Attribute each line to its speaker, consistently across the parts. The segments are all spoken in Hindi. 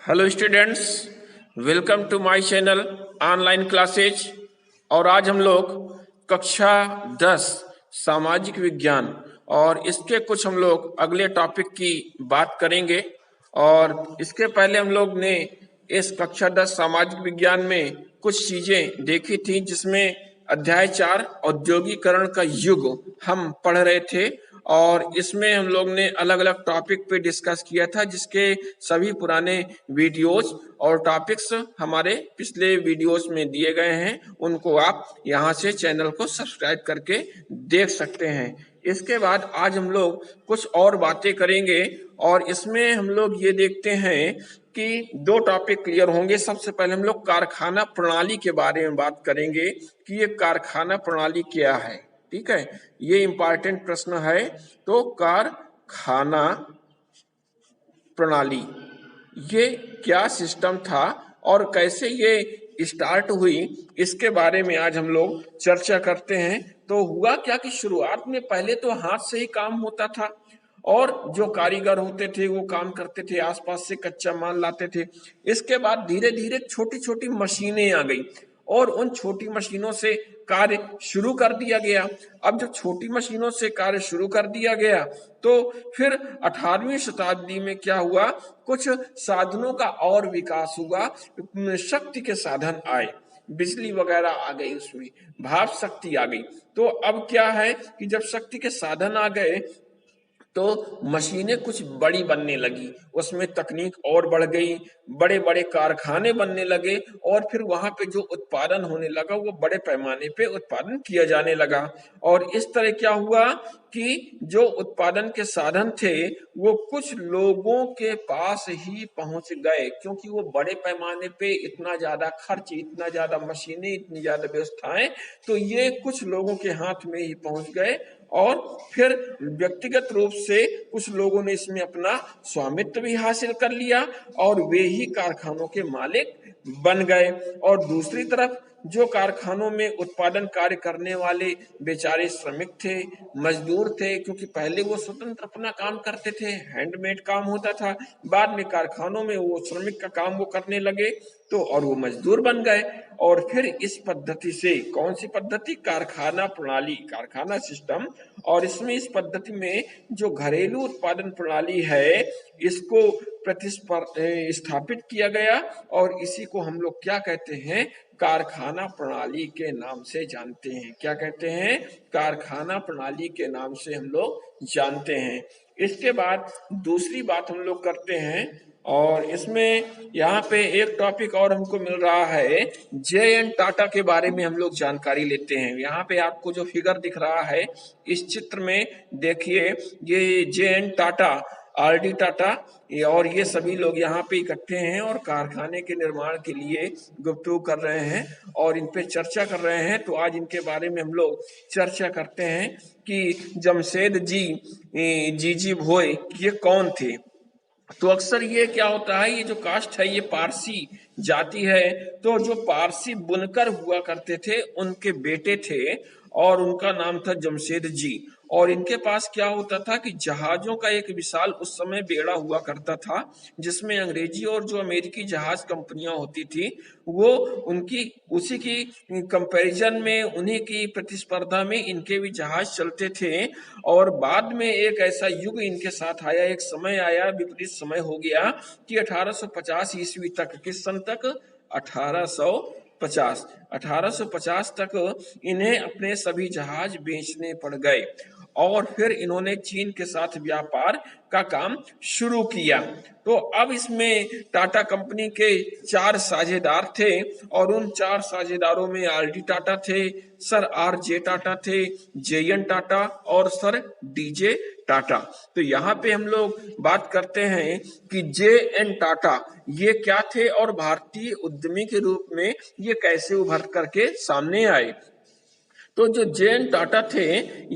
Speaker 1: Hello students, welcome to my channel online classes. और आज हम लोग कक्षा 10 सामाजिक विज्ञान और इसके कुछ हम लोग अगले टॉपिक की बात करेंगे। और इसके पहले हम लोग ने इस कक्षा 10 सामाजिक विज्ञान में कुछ चीजें देखी थी, जिसमें अध्याय 4 औद्योगिकरण का युग हम पढ़ रहे थे। और इसमें हम लोग ने अलग अलग टॉपिक पे डिस्कस किया था, जिसके सभी पुराने वीडियोस और टॉपिक्स हमारे पिछले वीडियोस में दिए गए हैं। उनको आप यहाँ से चैनल को सब्सक्राइब करके देख सकते हैं। इसके बाद आज हम लोग कुछ और बातें करेंगे और इसमें हम लोग ये देखते हैं कि दो टॉपिक क्लियर होंगे। सबसे पहले हम लोग कारखाना प्रणाली के बारे में बात करेंगे कि ये कारखाना प्रणाली क्या है। ठीक है, ये इंपॉर्टेंट प्रश्न है। तो कारखाना प्रणाली ये क्या सिस्टम था और कैसे ये स्टार्ट हुई, इसके बारे में आज हम लोग चर्चा करते हैं। तो हुआ क्या कि शुरुआत में पहले तो हाथ से ही काम होता था और जो कारीगर होते थे वो काम करते थे, आसपास से कच्चा माल लाते थे। इसके बाद धीरे धीरे छोटी छोटी मशीनें आ गई और उन छोटी मशीनों से कार्य शुरू कर दिया गया। अब जब छोटी मशीनों से कार्य शुरू कर दिया गया तो फिर 18वीं शताब्दी में क्या हुआ, कुछ साधनों का और विकास हुआ। शक्ति के साधन आए, बिजली वगैरह आ गई, उसमें भाप शक्ति आ गई। तो अब क्या है कि जब शक्ति के साधन आ गए तो मशीनें कुछ बड़ी बनने लगी, उसमें तकनीक और बढ़ गई, बड़े बड़े कारखाने बनने लगे और फिर वहां पे जो उत्पादन होने लगा वो बड़े पैमाने पे उत्पादन किया जाने लगा। और इस तरह क्या हुआ कि जो उत्पादन के साधन थे वो कुछ लोगों के पास ही पहुंच गए, क्योंकि वो बड़े पैमाने पे इतना ज्यादा खर्च, इतना ज्यादा मशीनें, इतनी ज्यादा व्यवस्थाएं, तो ये कुछ लोगों के हाथ में ही पहुंच गए। और फिर व्यक्तिगत रूप से कुछ लोगों ने इसमें अपना स्वामित्व भी हासिल कर लिया और वे ही कारखानों के मालिक बन गए। और दूसरी तरफ जो कारखानों में उत्पादन कार्य करने वाले बेचारे श्रमिक थे, मजदूर थे, क्योंकि पहले वो स्वतंत्र अपना काम करते थे, हैंडमेड काम होता था। बाद में कारखानों में वो श्रमिक का काम वो करने लगे तो और वो मजदूर बन गए। और फिर इस पद्धति से, कौन सी पद्धति, कारखाना प्रणाली, कारखाना सिस्टम। और इसमें इस पद्धति में जो घरेलू उत्पादन प्रणाली है इसको स्थापित किया गया और इसी को हम लोग क्या कहते हैं, कारखाना प्रणाली के नाम से जानते हैं। क्या कहते हैं? कारखाना प्रणाली के नाम से हम लोग जानते हैं। इसके बाद दूसरी बात हम लोग करते हैं और इसमें यहाँ पे एक टॉपिक और हमको मिल रहा है, जे.एन. टाटा के बारे में हम लोग जानकारी लेते हैं। यहाँ पे आपको जो फिगर दिख रहा है इस चित्र में देखिए, ये जे.एन. टाटा, आर.डी. टाटा और ये सभी लोग यहाँ पे इकट्ठे हैं और कारखाने के निर्माण के लिए गुफ्तगू कर रहे हैं और इन पे चर्चा कर रहे हैं। तो आज इनके बारे में हम लोग चर्चा करते हैं कि जमशेदजी जीजी भोई ये कौन थे। तो अक्सर ये क्या होता है, ये जो कास्ट है ये पारसी जाति है। तो जो पारसी बुनकर हुआ करते थे उनके बेटे थे और उनका नाम था जमशेद जी। और इनके पास क्या होता था कि जहाजों का एक विशाल उस समय बेड़ा हुआ करता था, जिसमें अंग्रेजी और जो अमेरिकी जहाज कंपनियां होती थी वो उनकी उसी की कंपैरिजन में, उन्हीं की प्रतिस्पर्धा में इनके भी जहाज चलते थे। और बाद में एक ऐसा युग इनके साथ आया, एक समय आया, विपरीत समय हो गया कि 1850 ईस्वी तक, किस सन तक, 1850 तक इन्हें अपने सभी जहाज बेचने पड़ गए और फिर इन्होंने चीन के साथ व्यापार का काम शुरू किया। तो अब इसमें टाटा कंपनी के 4 साझेदार थे और उन 4 साझेदारों में आर.डी. टाटा थे, सर आर.जे. टाटा थे, जे.एन. टाटा और सर डी.जे. टाटा। तो यहाँ पे हम लोग बात करते हैं कि जे.एन. टाटा ये क्या थे और भारतीय उद्यमी के रूप में ये कैसे उभर करके सामने आए। तो जो जे.एन. टाटा थे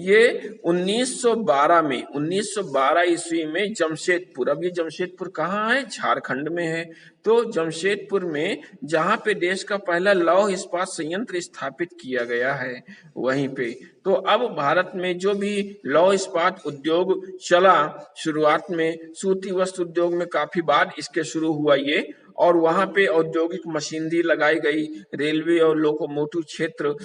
Speaker 1: ये 1912 ईस्वी में जमशेदपुर, अब ये जमशेदपुर कहाँ है? झारखंड में है। तो जमशेदपुर में जहां पे देश का पहला लौह इस्पात संयंत्र स्थापित किया गया है वहीं पे। तो अब भारत में जो भी लौह इस्पात उद्योग चला, शुरुआत में सूती वस्त्र उद्योग में काफी बाद इसके शुरू हुआ ये, और वहां पे औद्योगिक मशीनरी लगाई गई, रेलवे और लोकोमोटिव क्षेत्र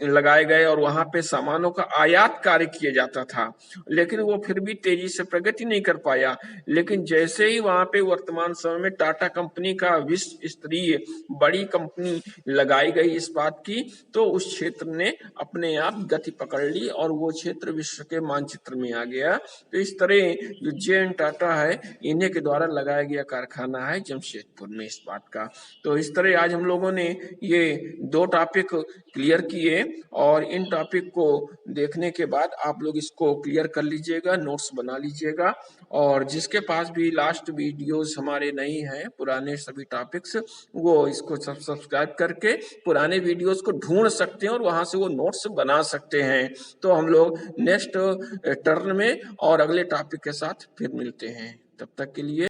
Speaker 1: लगाए गए, और वहां पे सामानों का आयात कार्य किया जाता था, लेकिन वो फिर भी तेजी से प्रगति नहीं कर पाया। लेकिन जैसे ही वहां पे वर्तमान समय में टाटा कंपनी का विश्व स्तरीय बड़ी कंपनी लगाई गई इस्पात की, तो उस क्षेत्र ने अपने आप गति पकड़ ली और वो क्षेत्र विश्व के मानचित्र में आ गया। तो इस तरह जो जे.एन. टाटा है इन्हीं के द्वारा लगाया गया कारखाना है जमशेदपुर में इस्पात का। तो इस तरह आज हम लोगों ने ये 2 टॉपिक क्लियर किए, और इन टॉपिक को देखने के बाद आप लोग इसको क्लियर कर लीजिएगा, नोट्स बना लीजिएगा, और जिसके पास भी लास्ट वीडियोस हमारे नहीं हैं, पुराने सभी टॉपिक्स, वो इसको सब्सक्राइब करके पुराने वीडियोस को ढूंढ सकते हैं और वहां से वो नोट्स बना सकते हैं। तो हम लोग नेक्स्ट टर्न में और अगले टॉपिक के साथ फिर मिलते हैं, तब तक के लिए